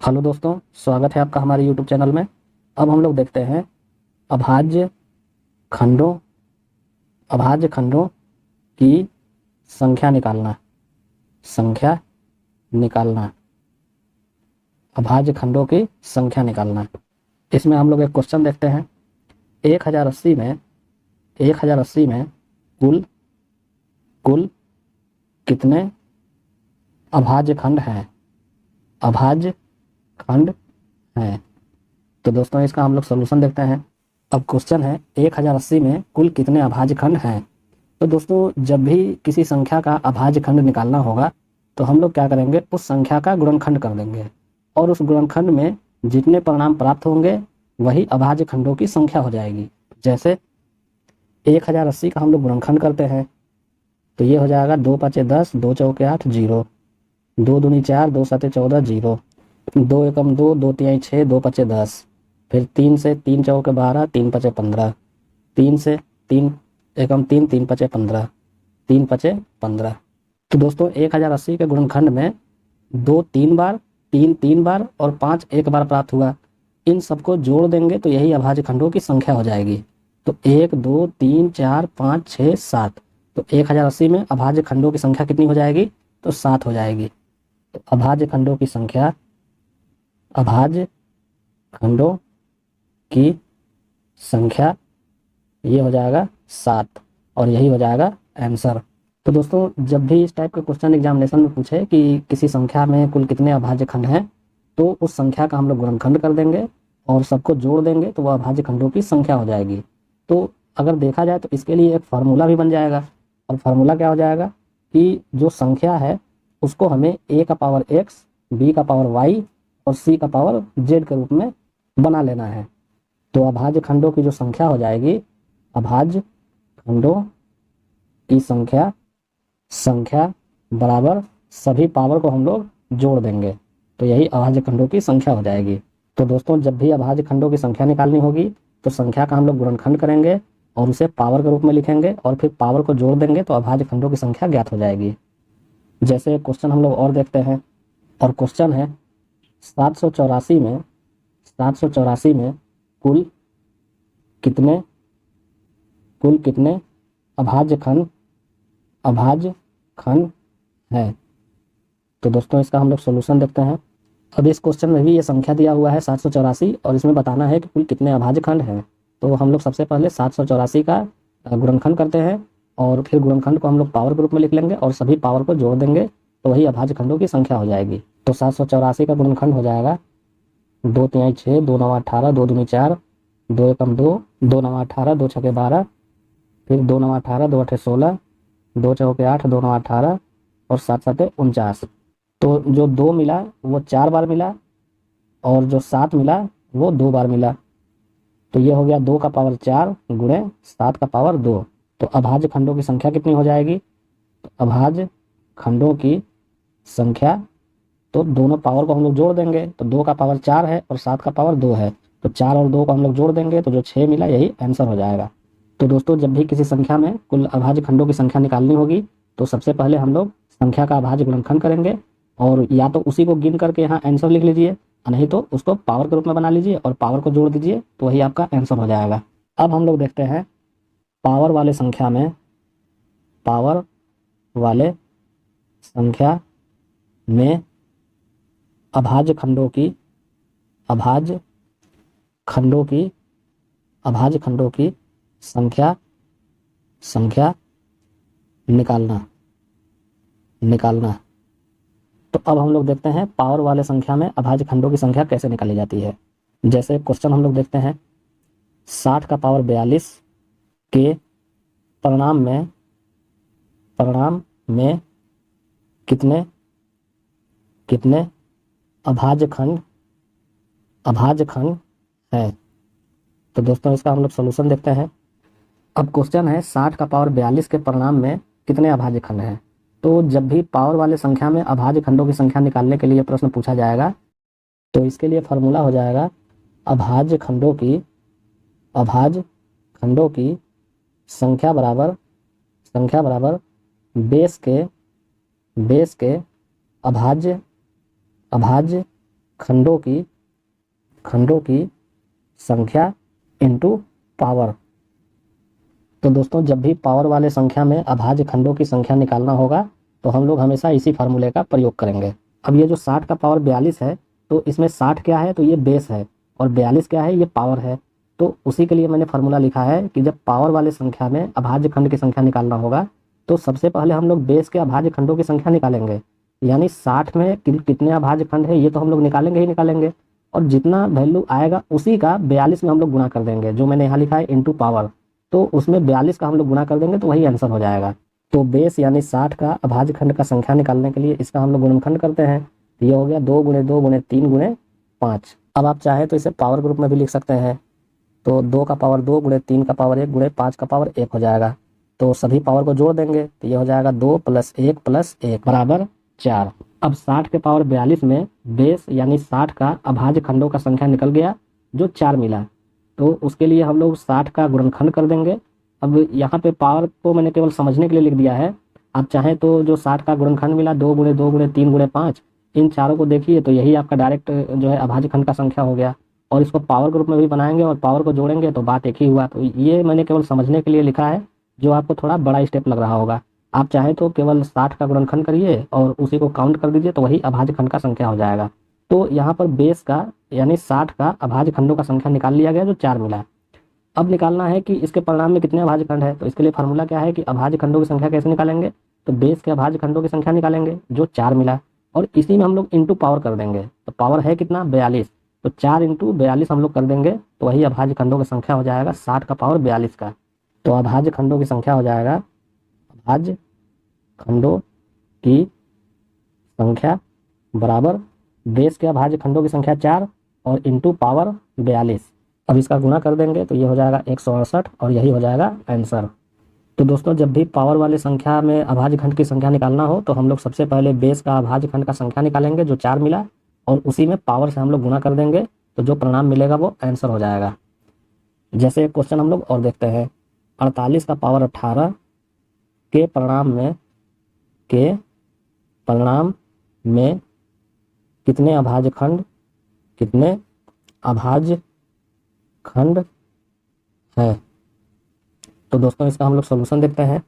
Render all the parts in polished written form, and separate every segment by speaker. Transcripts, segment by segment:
Speaker 1: Hello दोस्तों, स्वागत है आपका हमारे यूट्यूब चैनल में। अब हम लोग देखते हैं अभाज्य खंडों अभाज्य खंडों की संख्या निकालना। संख्या निकालना अभाज्य खंडों की संख्या निकालना। इसमें हम लोग एक क्वेश्चन देखते हैं। 1080 में कुल कुल कितने अभाज्य खंड हैं? अभाज्य खंड हैं। तो दोस्तों इसका हम लोग सोल्यूशन देखते हैं। अब क्वेश्चन है 1080 में कुल कितने अभाज्य खंड हैं। तो दोस्तों जब भी किसी संख्या का अभाज्य खंड निकालना होगा तो हम लोग क्या करेंगे, उस संख्या का गुणनखंड कर देंगे और उस गुणनखंड में जितने परिणाम प्राप्त होंगे वही अभाज्य खंडों की संख्या हो जाएगी। जैसे 1080 का हम लोग गुणनखंड करते हैं तो ये हो जाएगा 2 5 10, 2 चौके 8, 0, 2 दूनी 4, 2 7 14, 0, 2 एकम 2, 2 तिहाई 6, 2 पचे 10, फिर 3 से 3 चौके 12, 3 पचे 15, 3 से 3 एकम 3, 3 पचे 15, 3 पचे 15। तो दोस्तों 1080 के गुणनखंड में 2 3 बार, 3 3 बार और 5 एक बार प्राप्त हुआ। इन सबको जोड़ देंगे तो यही अभाज्य खंडों की संख्या हो जाएगी। तो 1 2 3 4 5 6 7। तो 1080 में अभाज्य खंडों की संख्या कितनी हो जाएगी? तो 7 हो जाएगी। तो अभाज्य खंडों की संख्या अभाज्य खंडों की संख्या ये हो जाएगा 7 और यही हो जाएगा आंसर। तो दोस्तों जब भी इस टाइप के क्वेश्चन एग्जामिनेशन में पूछे कि किसी संख्या में कुल कितने अभाज्य खंड हैं तो उस संख्या का हम लोग गुणनखंड कर देंगे और सबको जोड़ देंगे तो वह अभाज्य खंडों की संख्या हो जाएगी। तो अगर देखा जाए तो इसके लिए एक फार्मूला भी बन जाएगा। और फार्मूला क्या हो जाएगा कि जो संख्या है उसको हमें a का पावर x, b का पावर y और c का पावर z के रूप में बना लेना है। तो अभाज्य खंडों की जो संख्या हो जाएगी, अभाज्य खंडों की संख्या बराबर सभी पावर को हम लोग जोड़ देंगे तो यही अभाज्य खंडों की संख्या हो जाएगी। तो दोस्तों जब भी अभाज्य खंडों की संख्या निकालनी होगी तो संख्या का हम लोग गुणनखंड करेंगे और उसे पावर के रूप में लिखेंगे और फिर पावर को जोड़ देंगे तो अभाज्य खंडों की संख्या ज्ञात हो जाएगी। जैसे क्वेश्चन हम लोग और देखते हैं। और क्वेश्चन है 784 में कुल कितने अभाज्य खंड है। तो दोस्तों इसका हम लोग सोल्यूशन देखते हैं। अब इस क्वेश्चन में भी ये संख्या दिया हुआ है 784 और इसमें बताना है कि कुल कितने अभाज्य खंड हैं। तो हम लोग सबसे पहले 784 का गुणनखंड करते हैं और फिर गुणनखंड को हम लोग पावर के रूप में लिख लेंगे और सभी पावर को जोड़ देंगे तो वही अभाज्य खंडों की संख्या हो जाएगी। तो 784 का गुणनखंड हो जाएगा 2 तिहाई 6, 2 9 18, 2 दूनी 4, 2 एकम 2, 2 9 18, 2 छके 12, फिर 2 9 18, 2 8 16, 2 चौके 8, 2 9 18 और 7 7 49। तो जो 2 मिला वो 4 बार मिला और जो 7 मिला वो 2 बार मिला। तो ये हो गया 2 का पावर 4 गुणे 7 का पावर 2। तो अभाज्य खंडों की संख्या कितनी हो जाएगी? तो अभाज्य खंडों की संख्या, तो दोनों पावर को हम लोग जोड़ देंगे तो 2 का पावर 4 है और 7 का पावर 2 है। तो 4 और 2 को हम लोग जोड़ देंगे तो जो 6 मिला यही आंसर हो जाएगा। तो दोस्तों जब भी किसी संख्या में कुल अभाज्य खंडों की संख्या निकालनी होगी तो सबसे पहले हम लोग संख्या का अभाज्य गुणनखंड करेंगे और या तो उसी को गिन करके यहाँ आंसर लिख लीजिए, नहीं तो उसको पावर के रूप में बना लीजिए और पावर को जोड़ दीजिए तो वही आपका आंसर हो जाएगा। अब हम लोग देखते हैं पावर वाले संख्या में अभाज्य खंडों की संख्या निकालना। तो अब हम लोग देखते हैं पावर वाले संख्या में अभाज्य खंडों की संख्या कैसे निकाली जाती है। जैसे क्वेश्चन हम लोग देखते हैं 60 का पावर 42 के परिणाम में कितने अभाज्य खंड है। तो दोस्तों इसका हम लोग सोल्यूशन देखते हैं। अब क्वेश्चन है 60 का पावर 42 के परिणाम में कितने अभाज्य खंड हैं। तो जब भी पावर वाले संख्या में अभाज्य खंडों की संख्या निकालने के लिए प्रश्न पूछा जाएगा तो इसके लिए फार्मूला हो जाएगा अभाज्य खंडों की संख्या बराबर बेस के अभाज्य खंडों की संख्या इनटू पावर। तो दोस्तों जब भी पावर वाले संख्या में अभाज्य खंडों की संख्या निकालना होगा तो हम लोग हमेशा इसी फार्मूले का प्रयोग करेंगे। अब ये जो 60 का पावर 42 है, तो इसमें 60 क्या है, तो ये बेस है, और 42 क्या है, ये पावर है। तो उसी के लिए मैंने फार्मूला लिखा है कि जब पावर वाले संख्या में अभाज्य खंड की संख्या निकालना होगा तो सबसे पहले हम लोग बेस के अभाज्य खंडों की संख्या निकालेंगे। यानी 60 में कितने अभाज्य खंड है ये तो हम लोग निकालेंगे ही निकालेंगे, और जितना वैल्यू आएगा उसी का 42 में हम लोग गुणा कर देंगे, जो मैंने यहाँ लिखा है इनटू पावर। तो उसमें 42 का हम लोग गुणा कर देंगे तो वही आंसर हो जाएगा। तो बेस यानी 60 का अभाज्य खंड का संख्या निकालने के लिए इसका हम लोग गुणनखंड करते हैं। तो ये हो गया 2 गुणे 2 गुणे 3 गुणे 5। अब आप चाहे तो इसे पावर ग्रुप में भी लिख सकते हैं। तो 2 का पावर 2 गुणे 3 का पावर 1 गुणे 5 का पावर 1 हो जाएगा। तो सभी पावर को जोड़ देंगे तो ये हो जाएगा 2 + 1 + 1 बराबर 4। अब 60 के पावर 42 में बेस यानी 60 का अभाज्य खंडों का संख्या निकल गया जो 4 मिला। तो उसके लिए हम लोग 60 का गुणनखंड कर देंगे। अब यहाँ पे पावर को मैंने केवल समझने के लिए लिख दिया है। आप चाहें तो जो 60 का गुणनखंड मिला 2 गुणे 2 गुणे 3 गुणे 5, इन चारों को देखिए तो यही आपका डायरेक्ट जो है अभाज्य खंड का संख्या हो गया। और इसको पावर ग्रुप में भी बनाएंगे और पावर को जोड़ेंगे तो बात एक ही हुआ। तो ये मैंने केवल समझने के लिए लिखा है, जो आपको थोड़ा बड़ा स्टेप लग रहा होगा। आप चाहें तो केवल 60 का गुणनखंड करिए और उसी को काउंट कर दीजिए तो वही अभाज्य खंड का संख्या हो जाएगा। तो यहाँ पर बेस का यानी 60 का अभाज्य खंडों का संख्या निकाल लिया गया जो 4 मिला। अब निकालना है कि इसके परिणाम में कितने अभाज्य खंड है। तो इसके लिए फार्मूला क्या है कि अभाज्य खंडों की संख्या कैसे निकालेंगे, तो बेस के अभाज्य खंडों की संख्या निकालेंगे जो 4 मिला, और इसी में हम लोग इंटू पावर कर देंगे। तो पावर है कितना 42, तो 4 इंटू 42 हम लोग कर देंगे तो वही अभाज्य खंडों की संख्या हो जाएगा 60 का पावर 42 का। तो अभाज्य खंडों की संख्या हो जाएगा अभाज्य खंडों की संख्या बराबर बेस के अभाज्य खंडों की संख्या 4 और इंटू पावर 42। अब इसका गुणा कर देंगे तो ये हो जाएगा 168 और यही हो जाएगा आंसर। तो दोस्तों जब भी पावर वाली संख्या में अभाज्य खंड की संख्या निकालना हो तो हम लोग सबसे पहले बेस का अभाज्य खंड का संख्या निकालेंगे जो 4 मिला, और उसी में पावर से हम लोग गुणा कर देंगे तो जो परिणाम मिलेगा वो आंसर हो जाएगा। जैसे एक क्वेश्चन हम लोग और देखते हैं, 48 का पावर 18 के परिणाम में कितने अभाज्य खंड है। तो दोस्तों इसका हम लोग सॉल्यूशन देखते हैं।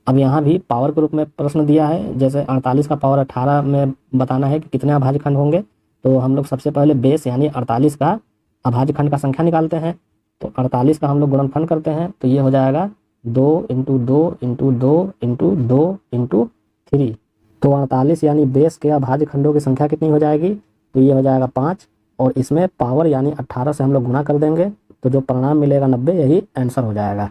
Speaker 1: अब यहाँ भी पावर के रूप में प्रश्न दिया है, जैसे 48 का पावर 18 में बताना है कि कितने अभाज्य खंड होंगे। तो हम लोग सबसे पहले बेस यानी 48 का अभाज्य खंड का संख्या निकालते हैं। तो 48 का हम लोग गुणनखंड करते हैं तो ये हो जाएगा 2 इंटू 2 इंटू 2 इंटू 2 इंटू 3। तो 48 यानी बेस के अभाज्य खंडों की संख्या कितनी हो जाएगी, तो ये हो जाएगा 5, और इसमें पावर यानी 18 से हम लोग गुणा कर देंगे तो जो परिणाम मिलेगा 90, यही आंसर हो जाएगा।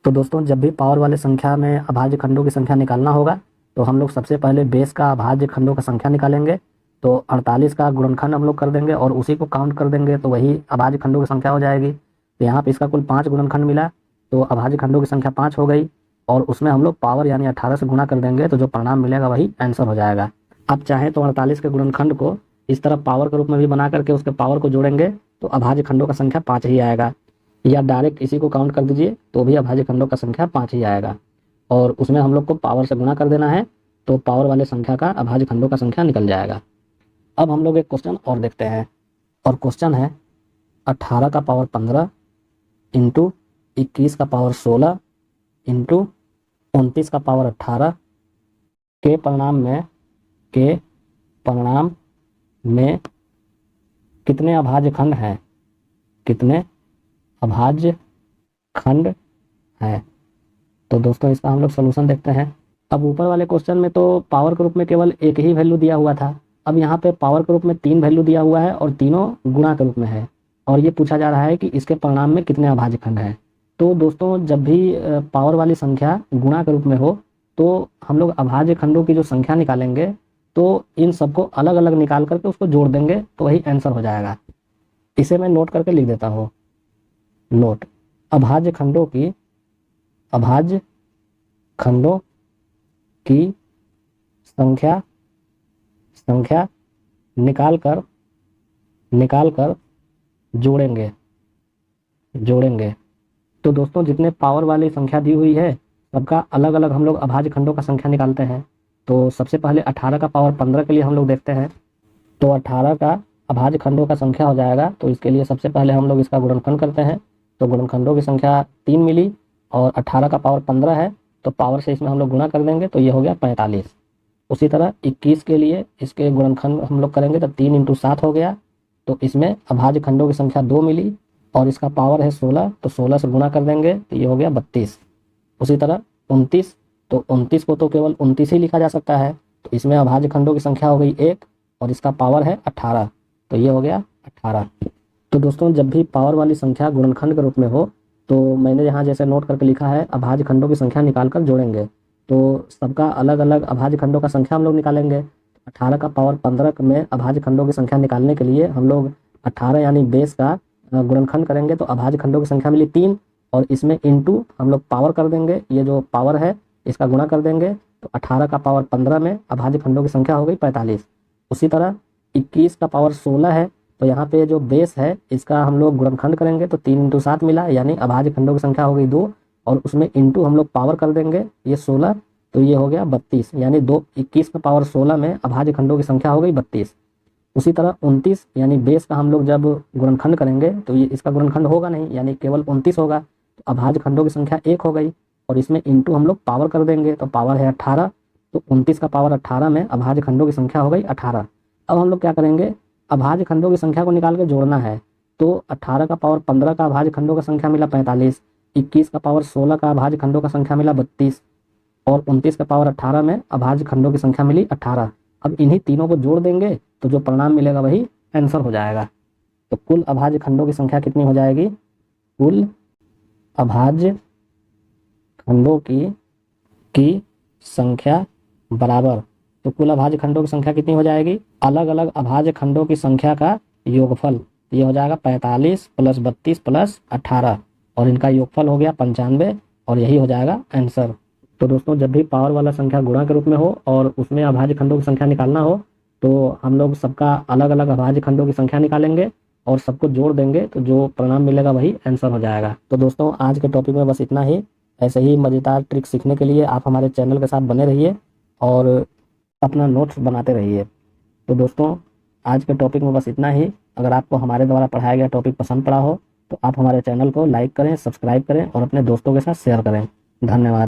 Speaker 1: तो दोस्तों जब भी पावर वाले संख्या में अभाज्य खंडों की संख्या निकालना होगा तो हम लोग सबसे पहले बेस का अभाज्य खंडों का संख्या निकालेंगे। तो 48 का गुणनखंड हम लोग कर देंगे और उसी को काउंट कर देंगे तो वही अभाज्य खंडों की संख्या हो जाएगी। तो यहाँ पे इसका कुल 5 गुणनखंड मिला तो अभाज्य खंडों की संख्या 5 हो गई, और उसमें हम लोग पावर यानी 18 से गुणा कर देंगे तो जो परिणाम मिलेगा वही आंसर हो जाएगा। आप चाहें तो 48 के गुणनखंड को इस तरह पावर के रूप में भी बना करके उसके पावर को जोड़ेंगे तो अभाज्य खंडों का संख्या 5 ही आएगा, या डायरेक्ट इसी को काउंट कर दीजिए तो भी अभाज्य खंडों का संख्या 5 ही आएगा, और उसमें हम लोग को पावर से गुणा कर देना है तो पावर वाले संख्या का अभाज्य खंडों का संख्या निकल जाएगा। अब हम लोग एक क्वेश्चन और देखते हैं, और क्वेश्चन है 18 का पावर 15 इंटू 21 का पावर 16 इंटू 29 का पावर 18 के परिणाम में कितने अभाज्य खंड हैं, कितने अभाज्य खंड है। तो दोस्तों इसका हम लोग सॉल्यूशन देखते हैं। अब ऊपर वाले क्वेश्चन में तो पावर के रूप में केवल एक ही वैल्यू दिया हुआ था, अब यहाँ पे पावर के रूप में 3 वैल्यू दिया हुआ है और तीनों गुणा के रूप में है, और ये पूछा जा रहा है कि इसके परिणाम में कितने अभाज्य खंड हैं। तो दोस्तों जब भी पावर वाली संख्या गुणा के रूप में हो तो हम लोग अभाज्य खंडों की जो संख्या निकालेंगे तो इन सबको अलग अलग निकाल करके उसको जोड़ देंगे तो वही आंसर हो जाएगा। इसे मैं नोट करके लिख देता हूँ। नोट, अभाज्य खंडों की संख्या निकाल कर जोड़ेंगे। तो दोस्तों जितने पावर वाली संख्या दी हुई है सबका अलग अलग हम लोग अभाज्य खंडों का संख्या निकालते हैं। तो सबसे पहले 18 का पावर 15 के लिए हम लोग देखते हैं। तो 18 का अभाज्य खंडों का संख्या हो जाएगा, तो इसके लिए सबसे पहले हम लोग इसका गुणनखंड करते हैं। तो गुणनखंडों की संख्या 3 मिली और 18 का पावर 15 है, तो पावर से इसमें हम लोग गुणा कर देंगे, तो ये हो गया 45। उसी तरह 21 के लिए इसके गुणनखंड हम लोग करेंगे तो 3 × 7 हो गया, तो इसमें अभाज्य खंडों की संख्या 2 मिली और इसका पावर है 16, तो 16 से गुणा कर देंगे तो ये हो गया 32। उसी तरह 29, तो 29 को तो केवल 29 ही लिखा जा सकता है, तो इसमें अभाज्य खंडों की संख्या हो गई 1 और इसका पावर है 18, तो ये हो गया 18। तो दोस्तों जब भी पावर वाली संख्या गुणनखंड के रूप में हो, तो मैंने यहाँ जैसे नोट करके लिखा है अभाज्य खंडों की संख्या निकाल कर जोड़ेंगे, तो सबका अलग अलग अभाज्य खंडों का संख्या हम लोग निकालेंगे। 18 का पावर 15 में अभाज्य खंडों की संख्या निकालने के लिए हम लोग 18 यानी बेस का गुणनखंड करेंगे, तो अभाज्य खंडों की संख्या मिली 3 और इसमें इंटू हम लोग पावर कर देंगे, ये जो पावर है इसका गुणा कर देंगे, तो 18 का पावर 15 में अभाज्य खंडों की संख्या हो गई 45। उसी तरह 21 का पावर 16 है, तो यहाँ पे जो बेस है इसका हम लोग गुणनखंड करेंगे, तो 3 × 7 मिला, यानी अभाज्य खंडों की संख्या हो गई 2 और उसमें इंटू हम लोग पावर कर देंगे, ये 16, तो ये हो गया 32, यानी 21 का पावर 16 में अभाज्य खंडों की संख्या हो गई 32। उसी तरह 29 यानी बेस का हम लोग जब गुणनखंड करेंगे तो ये इसका गुणनखंड होगा नहीं, यानी केवल 29 होगा, तो अभाज्य खंडों की संख्या 1 हो गई और इसमें इंटू हम लोग पावर कर देंगे, तो पावर है 18, तो 29 का पावर 18 में अभाज्य खंडों की संख्या हो गई 18। अब हम लोग क्या करेंगे, अभाज्य खंडों की संख्या को निकाल के जोड़ना है, तो 18 का पावर 15 का अभाज्य खंडों का संख्या मिला 45, 21 का पावर 16 का अभाज्य खंडों का संख्या मिला 32 और 29 का पावर 18 में अभाज्य खंडों की संख्या मिली 18। अब इन्हीं तीनों को जोड़ देंगे तो जो परिणाम मिलेगा वही आंसर हो जाएगा। तो कुल अभाज्य खंडों की संख्या कितनी हो जाएगी, कुल अभाज्य खंडों की संख्या बराबर, तो कुल अभाज्य खंडों की संख्या कितनी हो जाएगी, अलग अलग अभाज्य खंडों की संख्या का योगफल, ये हो जाएगा 45 + 32 + 18 और इनका योगफल हो गया 95 और यही हो जाएगा आंसर। तो दोस्तों जब भी पावर वाला संख्या गुणा के रूप में हो और उसमें अभाज्य खंडों की संख्या निकालना हो, तो हम लोग सबका अलग अलग अभाज्य खंडों की संख्या निकालेंगे और सबको जोड़ देंगे, तो जो परिणाम मिलेगा वही आंसर हो जाएगा। तो दोस्तों आज के टॉपिक में बस इतना ही। ऐसे ही मज़ेदार ट्रिक सीखने के लिए आप हमारे चैनल के साथ बने रहिए और अपना नोट्स बनाते रहिए। तो दोस्तों आज के टॉपिक में बस इतना ही। अगर आपको हमारे द्वारा पढ़ाया गया टॉपिक पसंद पड़ा हो तो आप हमारे चैनल को लाइक करें, सब्सक्राइब करें और अपने दोस्तों के साथ शेयर करें। धन्यवाद।